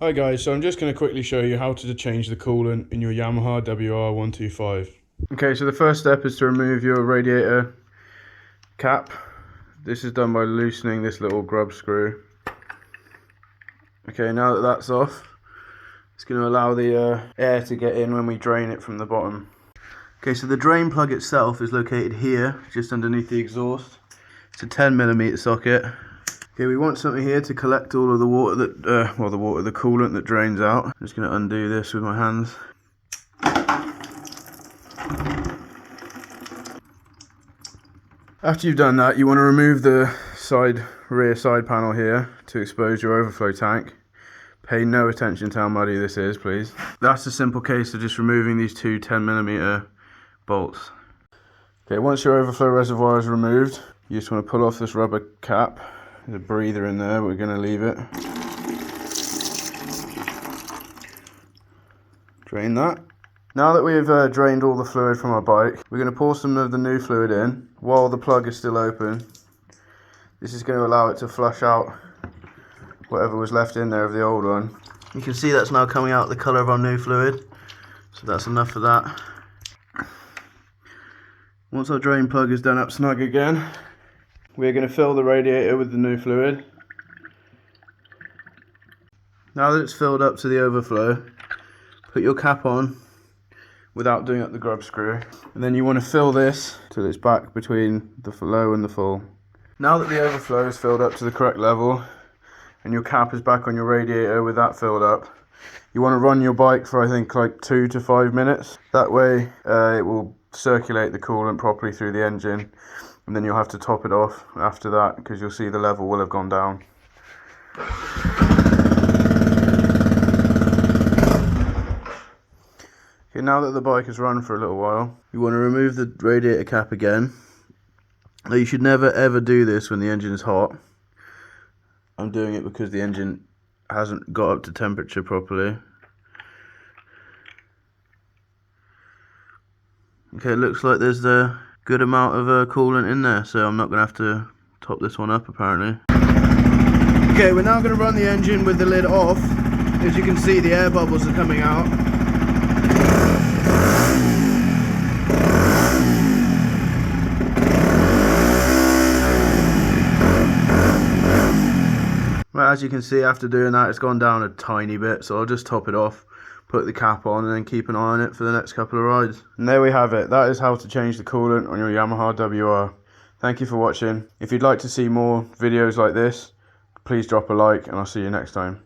Hi guys, so I'm just going to quickly show you how to change the coolant in your Yamaha WR125. Okay, so the first step is to remove your radiator cap. This is done by loosening this little grub screw. Okay, now that that's off, it's going to allow the air to get in when we drain it from the bottom. Okay, so the drain plug itself is located here, just underneath the exhaust. It's a 10mm socket. Okay, we want something here to collect all of the water that, the coolant that drains out. I'm just going to undo this with my hands. After you've done that, you want to remove the rear side panel here to expose your overflow tank. Pay no attention to how muddy this is, please. That's a simple case of just removing these two 10mm bolts. Okay, once your overflow reservoir is removed, you just want to pull off this rubber cap. There's a breather in there, but we're going to leave it. Drain that. Now that we've drained all the fluid from our bike, we're going to pour some of the new fluid in while the plug is still open. This is going to allow it to flush out whatever was left in there of the old one. You can see that's now coming out the colour of our new fluid, so that's enough for that. Once our drain plug is done up snug again, we're going to fill the radiator with the new fluid. Now that it's filled up to the overflow, put your cap on without doing up the grub screw, and then you want to fill this till it's back between the low and the full. Now that the overflow is filled up to the correct level and your cap is back on your radiator with that filled up, you want to run your bike for I think like 2 to 5 minutes. That way it will circulate the coolant properly through the engine, and then you'll have to top it off after that because you'll see the level will have gone down. Okay, now that the bike has run for a little while, you want to remove the radiator cap again. Now you should never ever do this when the engine is hot. I'm doing it because the engine hasn't got up to temperature properly. Okay, it looks like there's a good amount of coolant in there, so I'm not going to have to top this one up apparently. Okay, we're now going to run the engine with the lid off. As you can see, the air bubbles are coming out. Well, as you can see, after doing that, it's gone down a tiny bit, so I'll just top it off, put the cap on, and then keep an eye on it for the next couple of rides. And there we have it. That is how to change the coolant on your Yamaha WR. Thank you for watching. If you'd like to see more videos like this, please drop a like, and I'll see you next time.